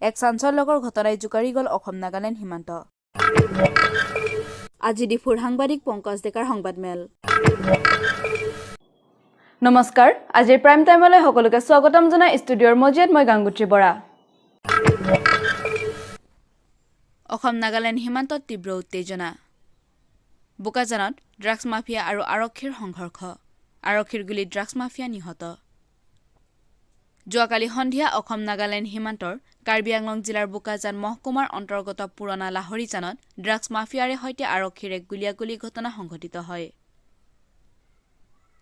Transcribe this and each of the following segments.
এক চাঞ্চল্যকৰ ঘটনাই জোকাৰি গ'ল অসম নাগালেণ্ড সীমান্ত। আজি ডিফুৰ সাংবাদিক পংকজ ডেকাৰ সংবাদমেল। নমস্কাৰ, আজিৰ প্ৰাইম টাইমলৈ সকলোকে স্বাগতম জনাই ষ্টুডিঅ'ৰ মজিয়াত মই গাংগুত্ৰী বৰা। অসম নাগালেণ্ড সীমান্তত তীব্ৰ উত্তেজনা। বোকাজানত ড্ৰাগছ মাফিয়া আৰু আৰক্ষীৰ সংঘৰ্ষ। আৰক্ষীৰ গুলীত ড্ৰাগছ মাফিয়া নিহত। যোৱাকালি সন্ধিয়া অসম নাগালেণ্ড সীমান্তৰ কাৰ্বি আংলং জিলাৰ বোকাজান মহকুমাৰ অন্তৰ্গত পুৰণা লাহৰীজানত ড্ৰাগছ মাফিয়াৰে সৈতে আৰক্ষীৰ এক গুলীয়াগুলী ঘটনা সংঘটিত হয়।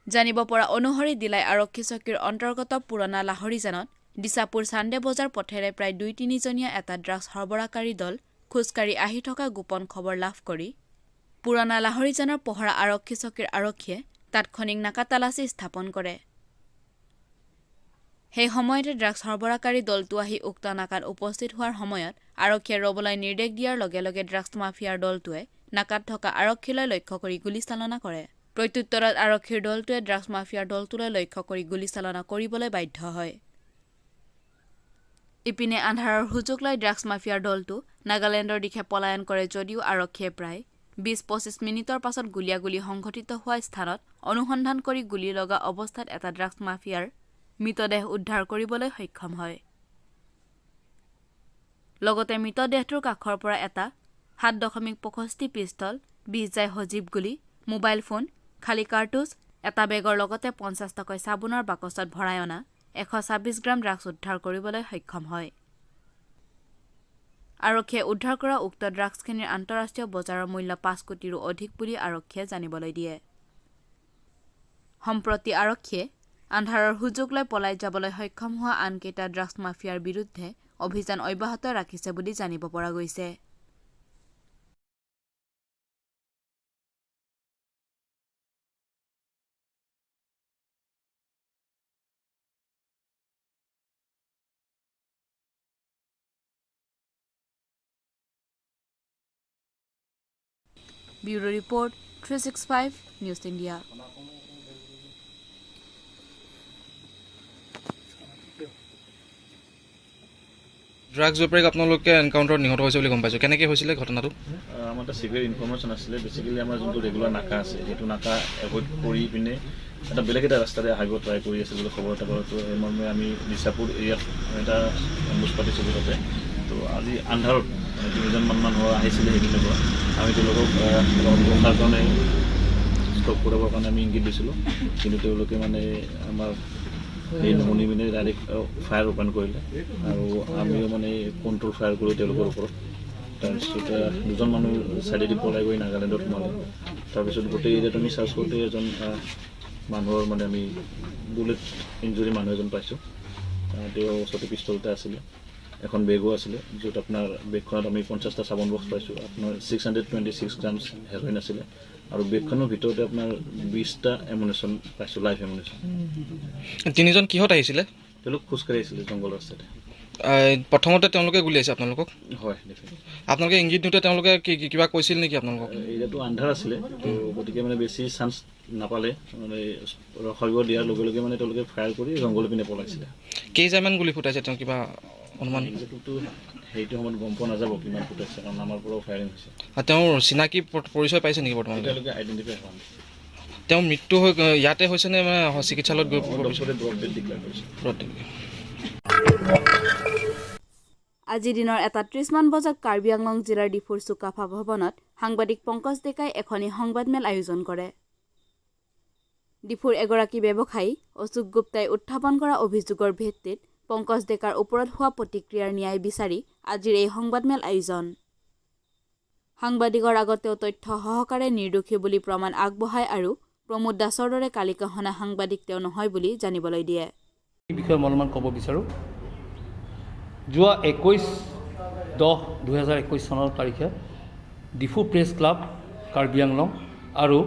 জানিব পৰা অনুসৰি দিলাই আৰক্ষী চকীৰ অন্তৰ্গত পুৰণা লাহৰীজানত দিছাপুৰ চান্দে বজাৰ পথেৰে প্ৰায় ২-৩ জনীয়া এটা ড্ৰাগছ সৰবৰাহকাৰী দল খোজকাঢ়ি আহি থকা গোপন খবৰ লাভ কৰি পুৰণা লাহৰীজানৰ পহৰা আৰক্ষী চকীৰ আৰক্ষীয়ে তাৎক্ষণিক নাকা তালাচী স্থাপন কৰে। সেই সময়তে ড্ৰাগছ সৰবৰাহকাৰী দলটো আহি উক্ত নাকাত উপস্থিত হোৱাৰ সময়ত আৰক্ষীয়ে ৰবলৈ নিৰ্দেশ দিয়াৰ লগে লগে ড্ৰাগছ মাফিয়াৰ দলটোৱে নাকাত থকা আৰক্ষীলৈ লক্ষ্য কৰি গুলীচালনা কৰে। প্ৰত্যুত্তৰত আৰক্ষীৰ দলটোৱে ড্ৰাগছ মাফিয়াৰ দলটোলৈ লক্ষ্য কৰি গুলীচালনা কৰিবলৈ বাধ্য হয়। ইপিনে আন্ধাৰৰ সুযোগ লৈ ড্ৰাগছ মাফিয়াৰ দলটো নাগালেণ্ডৰ দিশে পলায়ন কৰে যদিও আৰক্ষীয়ে প্ৰায় ২০-২৫ মিনিটৰ পাছত গুলীয়াগুলী সংঘটিত হোৱা স্থানত অনুসন্ধান কৰি গুলী লগা অৱস্থাত এটা ড্ৰাগছ মাফিয়াৰ মৃতদেহ উদ্ধাৰ কৰিবলৈ সক্ষম হয়। লগতে মৃতদেহটোৰ কাষৰ পৰা এটা ৭.৬৫ পিষ্টল, ২০ জাই সজীৱ গুলী, মোবাইল ফোন, খালী কাৰ্টুজ, এটা বেগৰ লগতে ৫০ টকীয়া চাবোনৰ বাকচত ভৰাই অনা ১২৬ গ্ৰাম ড্ৰাগছ উদ্ধাৰ কৰিবলৈ সক্ষম হয়। আৰক্ষীয়ে উদ্ধাৰ কৰা উক্ত ড্ৰাগছখিনিৰ আন্তঃৰাষ্ট্ৰীয় বজাৰৰ মূল্য ৫ কোটিৰো অধিক বুলি আৰক্ষীয়ে জানিবলৈ দিয়ে। সম্প্ৰতি আৰক্ষীয়ে আন্ধাৰৰ সুযোগ লৈ পলাই যাবলৈ সক্ষম হোৱা আনকেইটা ড্ৰাগছ মাফিয়াৰ বিৰুদ্ধে অভিযান অব্যাহত ৰাখিছে বুলি জানিব পৰা গৈছে। Bureau report 365 news India. Drugs বেপাৰীক আপোনালোকে এনকাউণ্টাৰত নিহত হৈছে বুলি গম পাইছোঁ, কেনেকৈ হৈছিলে ঘটনাটো? আমাৰ এটা চিক্ৰেট ইনফৰমেশ্যন আছিলে। বেচিকেলি আমাৰ যোনটো ৰেগুলাৰ নাকা আছে সেইটো নাকা এভইড কৰি পিনে এটা বেলেগ এটা ৰাস্তাৰে আহিব ট্ৰাই কৰি আছিল বুলি খবৰ এটা পালোঁ। তো সেই মৰ্মে আমি দিছাপুৰ এৰিয়াত এটা এম্বুজ পাতিছিলোঁ তাতে। তো আজি আন্ধাৰত ৩জনমান মানুহ আহিছিলে সেইপিনে পৰা। আমি তেওঁলোকক ৰখাৰ কাৰণে ষ্টপ কৰিবৰ কাৰণে আমি ইংগিত দিছিলোঁ, কিন্তু তেওঁলোকে মানে আমাৰ সেই নুশুনি পিনে ডাইৰেক্ট ফায়াৰ ওপেন কৰিলে আৰু আমিও মানে কণ্ট্ৰল ফায়াৰ কৰোঁ তেওঁলোকৰ ওপৰত। তাৰপিছত ২জন মানুহ চাইডেদি পলাই গৈ নাগালেণ্ডত সোমালে। তাৰপিছত গোটেই এৰিয়াত আমি চাৰ্চ কৰোঁতে এজন মানুহৰ মানে আমি বুলেট ইঞ্জুৰি মানুহ এজন পাইছোঁ। তেওঁৰ ওচৰতে পিষ্টল এটা আছিলে, এখন বেগো আছিলে, য'ত আপোনাৰ বেগখনত আমি ৫০টা চাবোন বক্স পাইছোঁ। আপোনাৰ 626 গ্ৰামছ হেৰইন আছিলে আৰু বেগখনৰ ভিতৰতে আপোনাৰ 20টা এমুনেশ্যন পাইছোঁ, লাইভ এমুনেশ্যন। ৩জন কিহত আহিছিলে? তেওঁলোক খোজকাঢ়ি আহিছিলে জংঘল ৰাস্তাতে। প্ৰথমতে তেওঁলোকে গুলিয়াইছে আপোনালোকক? হয়, ডেফিনেটলি। আপোনালোকে ইংগিত দিওঁতে তেওঁলোকে কিবা কৈছিল নেকি আপোনালোকক? এৰিয়াটো আন্ধাৰ আছিলে, তো গতিকে মানে বেছি চান্স নাপালে, মানে ৰখাব দিয়াৰ লগে লগে মানে তেওঁলোকে ফায়াৰ কৰি জংঘলৰ পিনে পলাইছিলে। কেইজামান গুলি ফুটাইছে তেওঁ, কিবা অনুমান? এইটোতো সেইটো সময়ত গম পোৱা নাযাব কিমান ফুটাইছে, কাৰণ আমাৰ পৰাও ফায়াৰিং হৈছে। তেওঁৰ চিনাকি পৰিচয় পাইছে নেকি বৰ্তমান? তেওঁলোকে আইডেণ্টিফাই হোৱা নাই। তেওঁ মৃত্যু হৈ ইয়াতে হৈছে নে চিকিৎসালয়ত গৈ আজি দিনৰ ১:৩০ বজাত কাৰ্বি আংলং জিলাৰ ডিফুৰ চুকাফা ভৱনত সাংবাদিক পংকজ ডেকাই এখনি সংবাদমেল আয়োজন কৰে। ডিফুৰ এগৰাকী ব্যৱসায়ী অশোক গুপ্তাই উত্থাপন কৰা অভিযোগৰ ভিত্তিত পংকজ ডেকাৰ ওপৰত হোৱা প্ৰতিক্ৰিয়াৰ ন্যায় বিচাৰি আজিৰ এই সংবাদমেল আয়োজন। সাংবাদিকৰ আগত তেওঁ তথ্য সহকাৰে নিৰ্দোষী বুলি প্ৰমাণ আগবঢ়ায় আৰু প্ৰমোদ দাসৰ দৰে কালিকা হনা সাংবাদিক তেওঁ নহয় বুলি জানিবলৈ দিয়ে। এই বিষয়ে মই অলপমান ক'ব বিচাৰোঁ। যোৱা ২১/১০/২০২১ চনৰ তাৰিখে ডিফু প্ৰেছ ক্লাব কাৰ্বি আংলং আৰু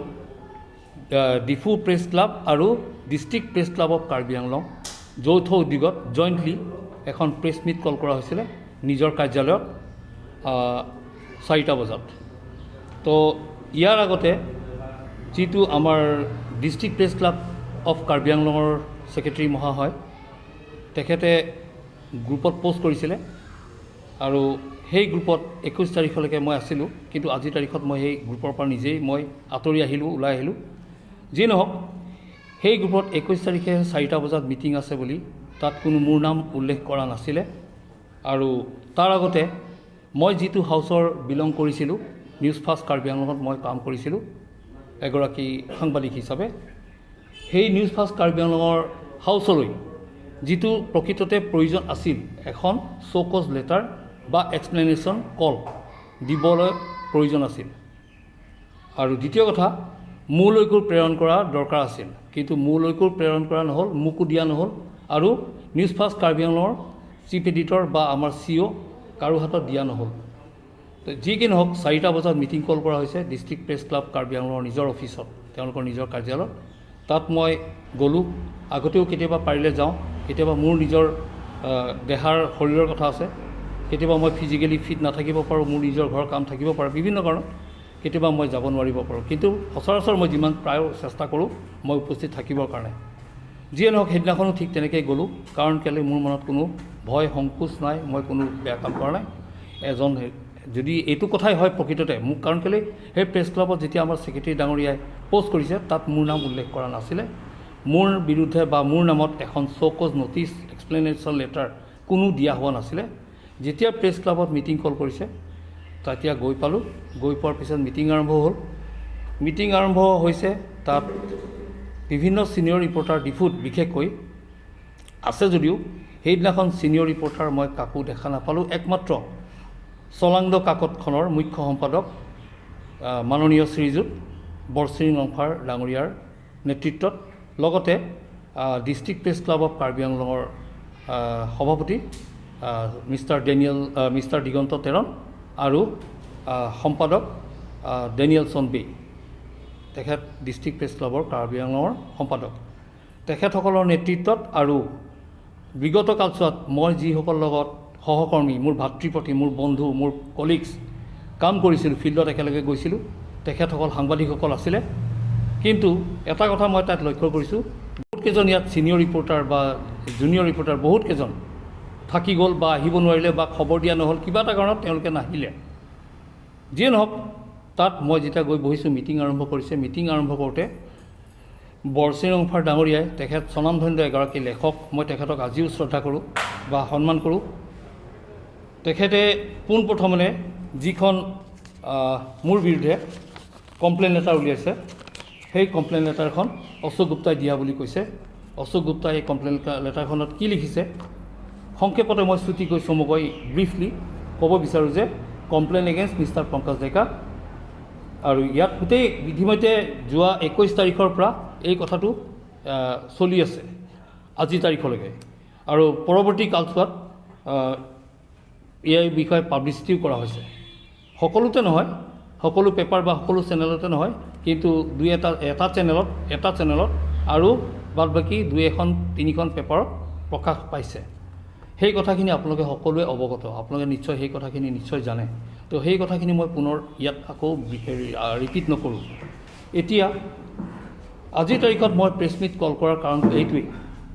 ডিফু প্ৰেছ ক্লাব আৰু district press club of Karbi Anglong যৌথ উদ্যোগত জইণ্টলি এখন প্ৰেছ মিট কল কৰা হৈছিলে নিজৰ কাৰ্যালয়ত ৪টা বজাত। তো ইয়াৰ আগতে যিটো আমাৰ district press club of Karbi আংলঙৰ ছেক্ৰেটাৰী মহাশয় তেখেতে গ্ৰুপত পোষ্ট কৰিছিলে আৰু সেই গ্ৰুপত 21 তাৰিখলৈকে মই আছিলোঁ, কিন্তু আজিৰ তাৰিখত মই সেই গ্ৰুপৰ পৰা নিজেই মই আঁতৰি আহিলোঁ, ওলাই আহিলোঁ। যি নহওক, সেই গ্ৰুপত 21 তাৰিখে 4টা বজাত মিটিং আছে বুলি তাত কোনো মোৰ নাম উল্লেখ কৰা নাছিলে। আৰু তাৰ আগতে মই যিটো হাউচৰ বিলং কৰিছিলোঁ, নিউজ ফাৰ্ষ্ট কাৰ্বি আংলঙত মই কাম কৰিছিলোঁ এগৰাকী সাংবাদিক হিচাপে, সেই নিউজ ফাৰ্ষ্ট কাৰ্বি আংলঙৰ হাউচলৈ যিটো প্ৰকৃততে প্ৰয়োজন আছিল, এখন শ্ব'কজ লেটাৰ বা এক্সপ্লেনেশ্যন কল দিবলৈ প্ৰয়োজন আছিল। আৰু দ্বিতীয় কথা, মোলৈকো প্ৰেৰণ কৰা দৰকাৰ আছিল, কিন্তু মোলৈকো প্ৰেৰণ কৰা নহ'ল, মোকো দিয়া নহ'ল। আৰু নিউজ ফাৰ্ষ্ট কাৰ্বি আংলঙৰ চিফ এডিটৰ বা আমাৰ CEO কাৰো হাতত দিয়া নহ'ল। যি কি নহওক, 4টা বজাত মিটিং কল কৰা হৈছে ডিষ্ট্ৰিক্ট প্ৰেছ ক্লাব কাৰ্বি আংলঙৰ নিজৰ অফিচত, তেওঁলোকৰ নিজৰ কাৰ্যালয়ত। তাত মই গ'লোঁ, আগতেও কেতিয়াবা পাৰিলে যাওঁ, কেতিয়াবা মোৰ নিজৰ দেহাৰ শৰীৰৰ কথা আছে, কেতিয়াবা মই ফিজিকেলি ফিট নাথাকিব পাৰোঁ, মোৰ নিজৰ ঘৰৰ কাম থাকিব পাৰে, বিভিন্ন কাৰণত কেতিয়াবা মই যাব নোৱাৰিব পাৰোঁ, কিন্তু সচৰাচৰ মই যিমান প্ৰায় চেষ্টা কৰোঁ মই উপস্থিত থাকিবৰ কাৰণে। যিয়ে নহওক, সেইদিনাখনো ঠিক তেনেকৈ গ'লোঁ, কাৰণ কেলৈ মোৰ মনত কোনো ভয় সংকোচ নাই, মই কোনো বেয়া কাম কৰা নাই। এজন যদি এইটো কথাই হয় প্ৰকৃততে মোক, কাৰণ কেলৈ সেই প্ৰেছ ক্লাবত যেতিয়া আমাৰ ছেক্ৰেটাৰী ডাঙৰীয়াই প'ষ্ট কৰিছে তাত মোৰ নাম উল্লেখ কৰা নাছিলে। মোৰ বিৰুদ্ধে বা মোৰ নামত এখন শ্ব'কজ ন'টিছ এক্সপ্লেনেশ্যন লেটাৰ কোনো দিয়া হোৱা নাছিলে। যেতিয়া প্ৰেছ ক্লাবত মিটিং কল কৰিছে তেতিয়া গৈ পালোঁ, গৈ পোৱাৰ পিছত মিটিং আৰম্ভ হ'ল। মিটিং আৰম্ভ হৈছে, তাত বিভিন্ন ছিনিয়ৰ ৰিপৰ্টাৰ ডিফুত বিশেষকৈ আছে যদিও সেইদিনাখন ছিনিয়ৰ ৰিপৰ্টাৰ মই কাকো দেখা নাপালোঁ। একমাত্ৰ চলাংদ কাকতখনৰ মুখ্য সম্পাদক মাননীয় শ্ৰীযুত বৰচিৰিং লংফাৰ ডাঙৰীয়াৰ নেতৃত্বত, লগতে district press club of Karbi আংলঙৰ সভাপতি মিষ্টাৰ দিগন্ত তেৰণ আৰু সম্পাদক ডেনিয়েল চনবে, তেখেত ডিষ্ট্ৰিক্ট প্ৰেছ ক্লাবৰ কাৰ্বি আংলঙৰ সম্পাদক, তেখেতসকলৰ নেতৃত্বত আৰু বিগত কালচোৱাত মই যিসকল লগত সহকৰ্মী, মোৰ ভাতৃপ্ৰতি, মোৰ বন্ধু, মোৰ কলিগছ কাম কৰিছিলোঁ, ফিল্ডত একেলগে গৈছিলোঁ, তেখেতসকল সাংবাদিকসকল আছিলে। কিন্তু এটা কথা মই তাত লক্ষ্য কৰিছোঁ, বহুতকেইজন ইয়াত ছিনিয়ৰ ৰিপৰ্টাৰ বা জুনিয়ৰ ৰিপৰ্টাৰ বহুতকেইজন থাকি গ'ল বা আহিব নোৱাৰিলে বা খবৰ দিয়া নহ'ল, কিবা এটা কাৰণত তেওঁলোকে নাহিলে। যিয়ে নহওক, তাত মই যেতিয়া গৈ বহিছোঁ, মিটিং আৰম্ভ কৰিছে। মিটিং আৰম্ভ কৰোঁতে বৰচিৰিং লংফাৰ ডাঙৰীয়াই, তেখেত স্বনামধন্য এগৰাকী লেখক, মই তেখেতক আজিও শ্ৰদ্ধা কৰোঁ বা সন্মান কৰোঁ। তেখেতে পোনপ্ৰথমে যিখন মোৰ বিৰুদ্ধে কমপ্লেইন লেটাৰ উলিয়াইছে, সেই কমপ্লেইন লেটাৰখন অশোক গুপ্তাই দিয়া বুলি কৈছে। অশোক গুপ্তাই এই কমপ্লেইন লেটাৰখনত কি লিখিছে, সংক্ষেপতে মই চুটিকৈ চমুকৈ ব্ৰিফলি ক'ব বিচাৰোঁ যে কমপ্লেইন এগেইনষ্ট মিষ্টাৰ পংকজ ডেকা। আৰু ইয়াত গোটেই ইতিমধ্যে যোৱা 21 তাৰিখৰ পৰা এই কথাটো চলি আছে আজিৰ তাৰিখলৈকে, আৰু পৰৱৰ্তী কালচোৱাত এই বিষয়ে পাব্লিচিটিও কৰা হৈছে। সকলোতে নহয়, সকলো পেপাৰ বা সকলো চেনেলতে নহয়, কিন্তু এটা চেনেলত আৰু বাদ বাকী 2-3খন পেপাৰত প্ৰকাশ পাইছে। সেই কথাখিনি আপোনালোকে সকলোৱে অৱগত, আপোনালোকে নিশ্চয় সেই কথাখিনি নিশ্চয় জানে। তো সেই কথাখিনি মই পুনৰ ইয়াত আকৌ ৰিপিট নকৰোঁ। এতিয়া আজিৰ তাৰিখত মই প্ৰেছ মিট কল কৰাৰ কাৰণটো এইটোৱেই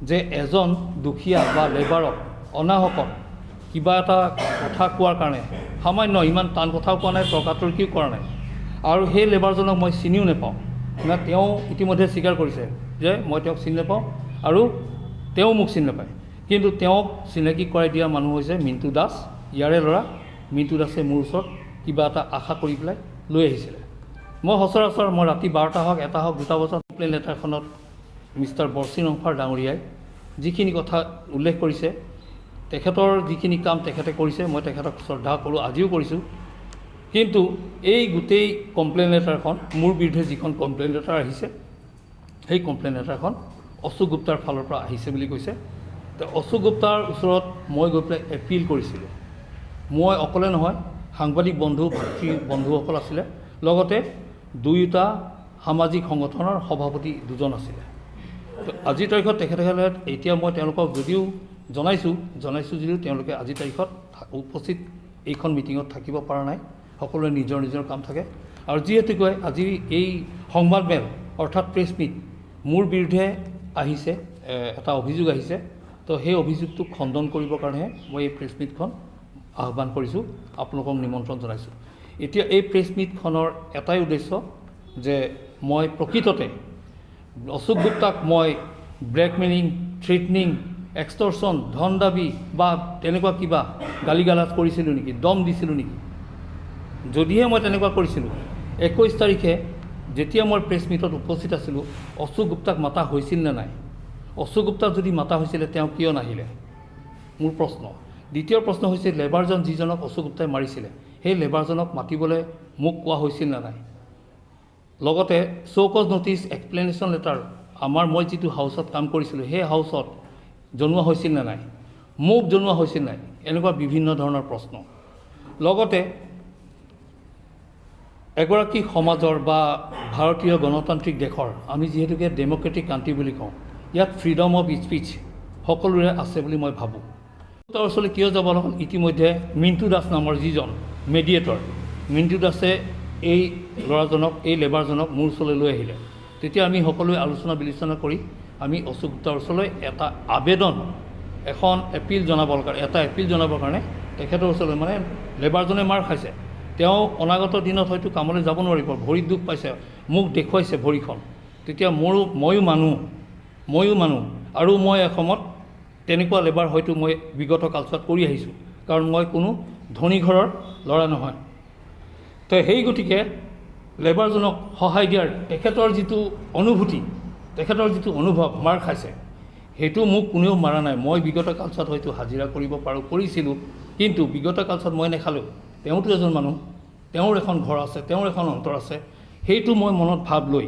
যে এজন দুখীয়া বা লেবাৰক, অনাহকক কিবা এটা কথা কোৱাৰ কাৰণে, সামান্য ইমান টান কথাও কোৱা নাই, তৰ্কাতৰ্কিও কৰা নাই, আৰু সেই লেবাৰজনক মই চিনিও নাপাওঁ। তেওঁ ইতিমধ্যে স্বীকাৰ কৰিছে যে মই তেওঁক চিনি নাপাওঁ আৰু তেওঁ মোক চিনি নাপায়, কিন্তু তেওঁক চিনাকি কৰাই দিয়া মানুহ হৈছে মিণ্টু দাস, ইয়াৰে ল'ৰা। মিণ্টু দাসে মোৰ ওচৰত কিবা এটা আশা কৰি পেলাই লৈ আহিছিলে। মই সচৰাচৰ মই ৰাতি 12টা হওক, 1টা হওক, 2টা বজাত কমপ্লেইন লেটাৰখনত মিষ্টাৰ বৰচিৰিং লংফাৰ ডাঙৰীয়াই যিখিনি কথা উল্লেখ কৰিছে, তেখেতৰ যিখিনি কাম তেখেতে কৰিছে, মই তেখেতক শ্ৰদ্ধা কৰোঁ, আজিও কৰিছোঁ। কিন্তু এই গোটেই কমপ্লেইন লেটাৰখন, মোৰ বিৰুদ্ধে যিখন কমপ্লেইন লেটাৰ আহিছে, সেই কমপ্লেইন লেটাৰখন অশোক গুপ্তাৰ ফালৰ পৰা আহিছে বুলি কৈছে। তো অশোক গুপ্তাৰ ওচৰত মই গৈ পেলাই এপিল কৰিছিলোঁ। মই অকলে নহয়, সাংবাদিক বন্ধুসকল আছিলে, লগতে 2টা সামাজিক সংগঠনৰ সভাপতি 2জন আছিলে। তো আজিৰ তাৰিখত তেখেতসকলে, এতিয়া মই তেওঁলোকক যদিও জনাইছোঁ যদিও তেওঁলোকে আজিৰ তাৰিখত উপস্থিত এইখন মিটিঙত থাকিব পৰা নাই, সকলোৱে নিজৰ নিজৰ কাম থাকে। আৰু যিহেতুকৈ আজি এই সংবাদমেল অৰ্থাৎ প্ৰেছ মিট মোৰ বিৰুদ্ধে আহিছে, এটা অভিযোগ আহিছে, তো সেই অভিযোগটোক খণ্ডন কৰিবৰ কাৰণেহে মই এই প্ৰেছ মিটখন আহ্বান কৰিছোঁ, আপোনালোকক নিমন্ত্ৰণ জনাইছোঁ। এতিয়া এই প্ৰেছ মিটখনৰ এটাই উদ্দেশ্য যে মই প্ৰকৃততে অশোক গুপ্তাক মই ব্লেকমেইলিং, থ্ৰেটনিং, এক্সটৰ্চন, ধন দাবী বা তেনেকুৱা কিবা গালি গালাজ কৰিছিলোঁ নেকি, দম দিছিলোঁ নেকি? যদিহে মই তেনেকুৱা কৰিছিলোঁ, 21 তাৰিখে যেতিয়া মই প্ৰেছ মিটত উপস্থিত আছিলোঁ, অশোক গুপ্তাক মাতা হৈছিল নে নাই? অশোক গুপ্তাক যদি মাতা হৈছিলে, তেওঁ কিয় নাহিলে? মোৰ প্ৰশ্ন। দ্বিতীয় প্ৰশ্ন হৈছে, লেবাৰজন যিজনক অশোক গুপ্তাই মাৰিছিলে, সেই লেবাৰজনক মাতিবলৈ মোক কোৱা হৈছিল নে নাই? লগতে শ্ব'কজ ন'টিছ, এক্সপ্লেনেশ্যন লেটাৰ মই যিটো হাউচত কাম কৰিছিলোঁ, সেই হাউচত জনোৱা হৈছিল নে নাই? মোক জনোৱা হৈছিল নাই? এনেকুৱা বিভিন্ন ধৰণৰ প্ৰশ্ন। লগতে এগৰাকী সমাজৰ বা ভাৰতীয় গণতান্ত্ৰিক দেশৰ, আমি যিহেতুকে ডেম'ক্ৰেটিক কাণ্ট্ৰি বুলি কওঁ, ইয়াত ফ্ৰীডম অফ স্পীচ সকলোৰে আছে বুলি মই ভাবোঁ। তাৰ ওচৰলৈ কিয় যাব নহ'ল? ইতিমধ্যে মিণ্টু দাস নামৰ যিজন মেডিয়েটৰ, মিণ্টু দাসে এই ল'ৰাজনক, এই লেবাৰজনক মোৰ ওচৰলৈ লৈ আহিলে। তেতিয়া আমি সকলোৱে আলোচনা বিলোচনা কৰি আমি অশোক গুপ্তাৰ ওচৰলৈ এটা আবেদন, এটা এপিল জনাবৰ কাৰণে তেখেতৰ ওচৰলৈ, মানে লেবাৰজনে মাৰ খাইছে, তেওঁ অনাগত দিনত হয়তো কামলৈ যাব নোৱাৰিব, ভৰিত দুখ পাইছে, মোক দেখুৱাইছে ভৰিখন। তেতিয়া ময়ো মানুহ আৰু মই এসময়ত তেনেকুৱা লেবাৰ হয়তো মই বিগত কালচোৱাত কৰি আহিছোঁ, কাৰণ মই কোনো ধনী ঘৰৰ ল'ৰা নহয়। তো সেই গতিকে লেবাৰজনক সহায় দিয়াৰ তেখেতৰ যিটো অনুভূতি, তেখেতৰ যিটো অনুভৱ, মাৰ খাইছে, সেইটো মোক কোনেও মাৰা নাই। মই বিগত কালচোৱাত হয়তো হাজিৰা কৰিব কৰিছিলোঁ, কিন্তু বিগত কালচোৱাত মই নেখালোঁ। তেওঁতো এজন মানুহ, তেওঁৰ এখন ঘৰ আছে, তেওঁৰ এখন অন্তৰ আছে। সেইটো মই মনত ভাৱ লৈ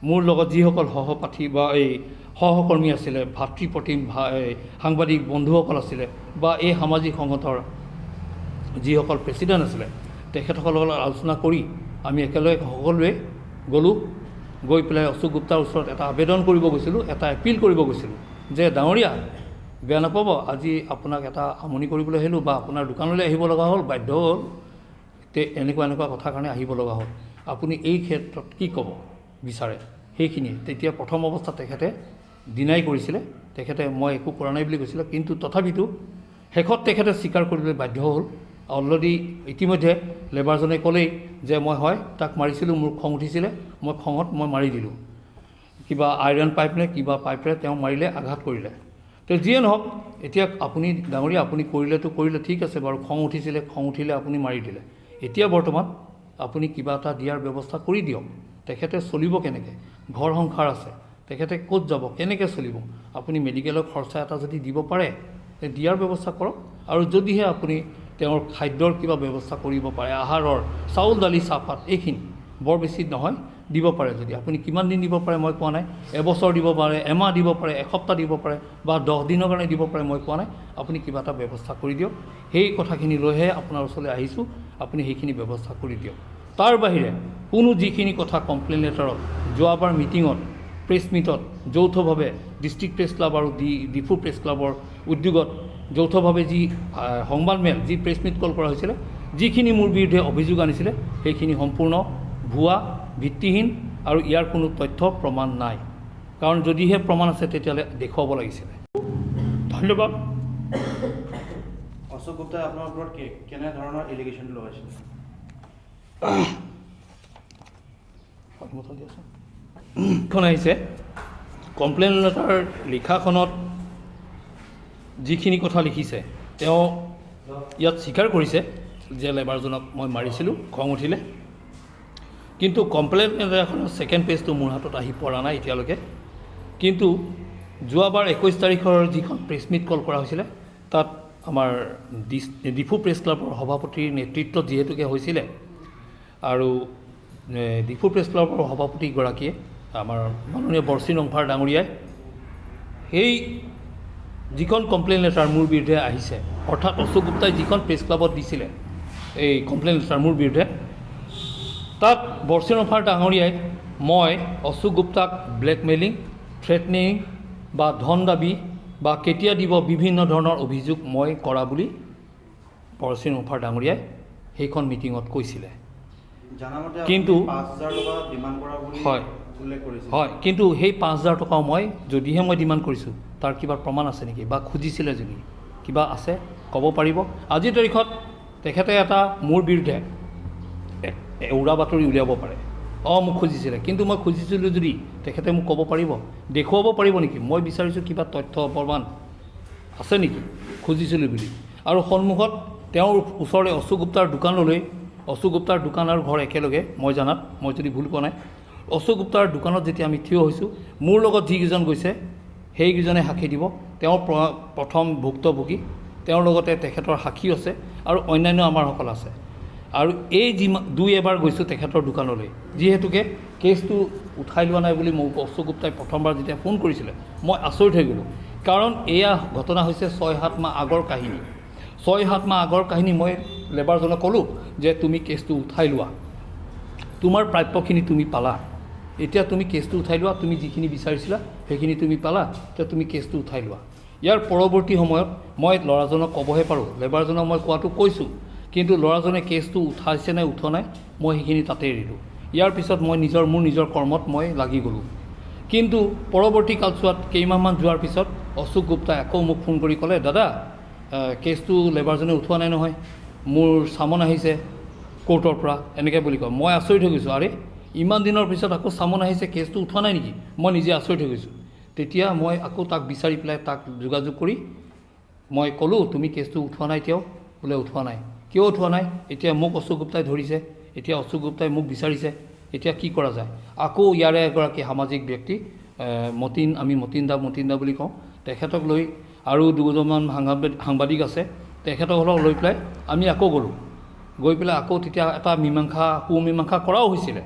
মোৰ লগত যিসকল সহপাঠী বা এই সহকৰ্মী আছিলে, ভাতৃপ্ৰতিম সাংবাদিক বন্ধুসকল আছিলে, বা এই সামাজিক সংগঠনৰ যিসকল প্ৰেছিডেণ্ট আছিলে, তেখেতসকলৰ লগত আলোচনা কৰি আমি একেলগে সকলোৱে গ'লোঁ। গৈ পেলাই অশোক গুপ্তাৰ ওচৰত এটা আবেদন কৰিব গৈছিলোঁ, এটা এপিল কৰিব গৈছিলোঁ যে ডাঙৰীয়া, বেয়া নাপাব, আজি আপোনাক এটা আমনি কৰিবলৈ আহিলোঁ বা আপোনাৰ দোকানলৈ আহিব লগা হ'ল, বাধ্য হ'ল, এনেকুৱা কথাৰ কাৰণে আহিব লগা হ'ল। আপুনি এই ক্ষেত্ৰত কি ক'ব বিচাৰে? সেইখিনিয়ে তেতিয়া প্ৰথম অৱস্থাত তেখেতে ডিনাই কৰিছিলে, তেখেতে মই একো কৰা নাই বুলি কৈছিলে। কিন্তু তথাপিতো শেষত তেখেতে স্বীকাৰ কৰিবলৈ বাধ্য হ'ল। অলৰেডি ইতিমধ্যে লেবাৰজনে ক'লেই যে মই তাক মাৰিছিলোঁ, মোৰ খং উঠিছিলে, মই খঙত মাৰি দিলোঁ, কিবা আইৰণ পাইপ নে কিবা পাইপেৰে তেওঁ মাৰিলে, আঘাত কৰিলে। তো যিয়ে নহওক, এতিয়া আপুনি ডাঙৰীয়া, আপুনি কৰিলে ঠিক আছে বাৰু, খং উঠিলে আপুনি মাৰি দিলে। এতিয়া বৰ্তমান আপুনি কিবা এটা দিয়াৰ ব্যৱস্থা কৰি দিয়ক। তেখেতে চলিব কেনেকৈ? ঘৰ সংসাৰ আছে, তেখেতে ক'ত যাব, কেনেকৈ চলিব? আপুনি মেডিকেলৰ খৰচা এটা যদি দিব পাৰে, দিয়াৰ ব্যৱস্থা কৰক। আৰু যদিহে আপুনি তেওঁৰ খাদ্যৰ কিবা ব্যৱস্থা কৰিব পাৰে, আহাৰৰ চাউল, দালি, চাহপাত, এইখিনি বৰ বেছি নহয়, দিব পাৰে। যদি আপুনি কিমান দিন দিব পাৰে মই কোৱা নাই, এবছৰ দিব পাৰে, এমাহ দিব পাৰে, এসপ্তাহ দিব পাৰে, বা 10 দিনৰ কাৰণে দিব পাৰে, মই কোৱা নাই। আপুনি কিবা এটা ব্যৱস্থা কৰি দিয়ক। সেই কথাখিনি লৈহে আপোনাৰ ওচৰলৈ আহিছোঁ, আপুনি সেইখিনি ব্যৱস্থা কৰি দিয়ক। তাৰ বাহিৰে কোনো যিখিনি কথা কমপ্লেইন লেটাৰত, যোৱাবাৰ মিটিঙত, প্ৰেছ মিটত যৌথভাৱে ডিষ্ট্ৰিক্ট প্ৰেছ ক্লাব আৰু ডিফু প্ৰেছ ক্লাবৰ উদ্যোগত যৌথভাৱে যি সংবাদমেল, যি প্ৰেছ মিট কল কৰা হৈছিলে, যিখিনি মোৰ বিৰুদ্ধে অভিযোগ আনিছিলে, সেইখিনি সম্পূৰ্ণ ভুৱা, ভিত্তিহীন, আৰু ইয়াৰ কোনো তথ্য প্ৰমাণ নাই। কাৰণ যদিহে প্ৰমাণ আছে তেতিয়াহ'লে দেখুৱাব লাগিছিলে। ধন্যবাদ। অশোক গুপ্তাই আপোনাৰ ওপৰত কেনেধৰণৰ এলিগেশ্যন লগাইছিল? খন আহিছে কমপ্লেইন লেটাৰ লিখাখনত যিখিনি কথা লিখিছে, তেওঁ ইয়াত স্বীকাৰ কৰিছে যে লেবাৰজনক মই মাৰিছিলোঁ, খং উঠিলে। কিন্তু কমপ্লেইন লেটাৰখনৰ ছেকেণ্ড পেজটো মোৰ হাতত আহি পৰা নাই এতিয়ালৈকে। কিন্তু যোৱাবাৰ 21 তাৰিখৰ যিখন প্ৰেছ মিট কল কৰা হৈছিলে, তাত আমাৰ ডিফু প্ৰেছ ক্লাবৰ সভাপতিৰ নেতৃত্বত যিহেতুকে হৈছিলে, আৰু ডিফু প্ৰেছ ক্লাবৰ সভাপতিগৰাকীয়ে, আমাৰ মাননীয় বৰচিন অংফাৰ ডাঙৰীয়াই, সেই যিখন কমপ্লেইন লেটাৰ মোৰ বিৰুদ্ধে আহিছে, অৰ্থাৎ অশোক গুপ্তাই যিখন প্ৰেছ ক্লাবত দিছিলে এই কমপ্লেইন লেটাৰ মোৰ বিৰুদ্ধে, তাত বৰচিন অংফাৰ ডাঙৰীয়াই মই অশোক গুপ্তাক ব্লেকমেইলিং, থ্ৰেটনিং বা ধন দাবী বা কেতিয়া দিব, বিভিন্ন ধৰণৰ অভিযোগ মই কৰা বুলি বৰচিন অংফাৰ ডাঙৰীয়াই সেইখন মিটিঙত কৈছিলে। কিন্তু হয়, কিন্তু সেই 5,000 টকাও যদিহে মই ডিমাণ্ড কৰিছোঁ, তাৰ কিবা প্ৰমাণ আছে নেকি, বা খুজিছিলে যদি, কিবা আছে ক'ব পাৰিব আজিৰ তাৰিখত তেখেতে এটা মোৰ বিৰুদ্ধে উৰা বাতৰি উলিয়াব পাৰে মোক খুজিছিলে কিন্তু মই খুজিছিলোঁ যদি তেখেতে মোক ক'ব পাৰিব দেখুৱাব পাৰিব নেকি মই বিচাৰিছোঁ কিবা তথ্য প্ৰমাণ আছে নেকি খুজিছিলোঁ বুলি আৰু সন্মুখত তেওঁৰ ওচৰলৈ অশোক গুপ্তাৰ দোকানলৈ অশোক গুপ্তাৰ দোকান আৰু ঘৰ একেলগে মই জানাত মই যদি ভুল কোৱা নাই অশোক গুপ্তাৰ দোকানত যেতিয়া আমি থিয় হৈছোঁ মোৰ লগত যিকেইজন গৈছে সেইকেইজনে সাক্ষী দিব তেওঁৰ প্ৰথম ভুক্তভোগী তেওঁৰ লগতে তেখেতৰ সাক্ষী আছে আৰু অন্যান্য আমাৰসকল আছে আৰু এই দুই এবাৰ গৈছোঁ তেখেতৰ দোকানলৈ যিহেতুকে কেছটো উঠাই লোৱা নাই বুলি মোক অশোক গুপ্তাই প্ৰথমবাৰ যেতিয়া ফোন কৰিছিলে মই আচৰিত হৈ গ'লোঁ কাৰণ এয়া ঘটনা হৈছে 6-7 মাহ আগৰ কাহিনী 6-7 মাহ আগৰ কাহিনী মই লেবাৰজনক ক'লোঁ যে তুমি কেছটো উঠাই লোৱা তোমাৰ প্ৰাপ্যখিনি তুমি পালা এতিয়া তুমি কেছটো উঠাই লোৱা তুমি যিখিনি বিচাৰিছিলা সেইখিনি তুমি পালা এতিয়া তুমি কেছটো উঠাই লোৱা ইয়াৰ পৰৱৰ্তী সময়ত মই ল'ৰাজনক ক'বহে পাৰোঁ লেবাৰজনক মই কোৱাটো কৈছোঁ কিন্তু ল'ৰাজনে কেছটো উঠাইছে নে উঠোৱা নাই মই সেইখিনি তাতে এৰিলোঁ ইয়াৰ পিছত মই মোৰ নিজৰ কৰ্মত মই লাগি গ'লোঁ কিন্তু পৰৱৰ্তী কালচোৱাত কেইমাহমান যোৱাৰ পিছত অশোক গুপ্তাই আকৌ মোক ফোন কৰি ক'লে দাদা কেছটো লেবাৰজনে উঠোৱা নাই নহয় মোৰ চামন আহিছে কোৰ্টৰ পৰা এনেকৈ বুলি কয় মই আচৰিত হৈ গৈছোঁ আৰে ইমান দিনৰ পিছত আকৌ চামন আহিছে কেছটো উঠোৱা নাই নেকি মই নিজে আচৰিত হৈ গৈছোঁ তেতিয়া মই আকৌ তাক বিচাৰি পেলাই তাক যোগাযোগ কৰি মই ক'লোঁ তুমি কেছটো উঠোৱা নাই এতিয়াও বোলে উঠোৱা নাই কিয় উঠোৱা নাই এতিয়া মোক অশোক গুপ্তাই ধৰিছে এতিয়া অশোক গুপ্তাই মোক বিচাৰিছে এতিয়া কি কৰা যায় আকৌ ইয়াৰে এগৰাকী সামাজিক ব্যক্তি আমি মতিন দা বুলি কওঁ তেখেতক লৈ আৰু দুজনমান সাংবাদিক আছে তেখেতসকলক লৈ পেলাই আমি আকৌ গ'লোঁ গৈ পেলাই আকৌ তেতিয়া এটা সুমীমাংসা কৰাও হৈছিলে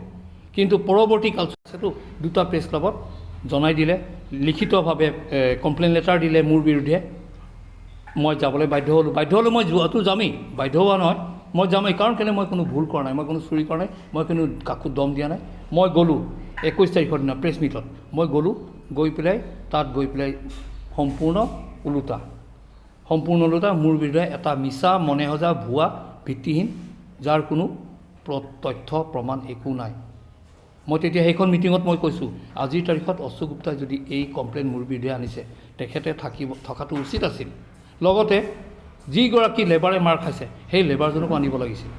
কিন্তু পৰৱৰ্তী কালচোৱাটো দুটা প্ৰেছ ক্লাবত জনাই দিলে লিখিতভাৱে কমপ্লেইন লেটাৰ দিলে মোৰ বিৰুদ্ধে মই যাবলৈ বাধ্য হ'লোঁ মই যোৱাটো যামেই বাধ্য হোৱা নহয় মই যামেই কাৰণ কেলৈ মই কোনো ভুল কৰা নাই মই কোনো চুৰি কৰা নাই মই কোনো কাকো দম দিয়া নাই মই গ'লোঁ 21 তাৰিখৰ দিনা প্ৰেছ মিটত মই গ'লোঁ গৈ পেলাই তাত গৈ পেলাই সম্পূৰ্ণ ওলোটা মোৰ বিৰুদ্ধে এটা মিছা মনে সজা ভুৱা ভিত্তিহীন যাৰ কোনো তথ্য প্ৰমাণ একো নাই মই তেতিয়া সেইখন মিটিঙত মই কৈছোঁ আজিৰ তাৰিখত অশোক গুপ্তাই যদি এই কমপ্লেইন মোৰ বিৰুদ্ধে আনিছে তেখেতে থকাটো উচিত আছিল লগতে যিগৰাকী লেবাৰে মাৰ খাইছে সেই লেবাৰজনকো আনিব লাগিছিল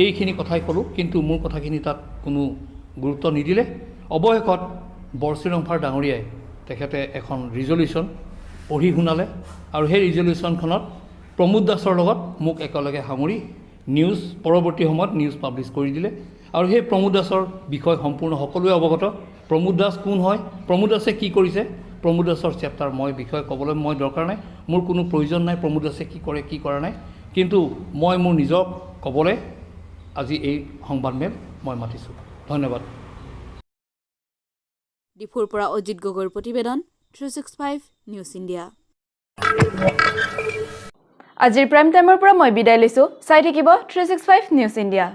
এইখিনি কথাই ক'লোঁ কিন্তু মোৰ কথাখিনি তাত কোনো গুৰুত্ব নিদিলে অৱশেষত বৰচিৰংফাৰ ডাঙৰীয়াই তেখেতে এখন ৰিজলিউশ্যন পঢ়ি শুনালে আৰু সেই ৰিজলিউশ্যনখনত প্ৰমোদ দাসৰ লগত মোক একেলগে সামৰি পৰৱৰ্তী সময়ত নিউজ পাব্লিছ কৰি দিলে আৰু সেই প্ৰমোদ দাসৰ বিষয় সম্পূৰ্ণ সকলোৱে অৱগত প্ৰমোদ দাস কোন হয় প্ৰমোদ দাসে কি কৰিছে প্ৰমোদ দাসৰ চেপ্টাৰ মই বিষয়ে ক'বলৈ মই দৰকাৰ নাই মোৰ কোনো প্ৰয়োজন নাই প্ৰমোদ দাসে কি কৰে কি কৰা নাই কিন্তু মই মোৰ নিজক ক'বলৈ আজি এই সংবাদমেল মই মাতিছোঁ ধন্যবাদ ডিফুৰ পৰা অজিত গগৈৰ প্ৰতিবেদন 365 নিউজ ইণ্ডিয়া আজিৰ প্ৰাইম টাইমৰ পৰা মই বিদায় লৈছোঁ চাই থাকিব 365 নিউজ ইণ্ডিয়া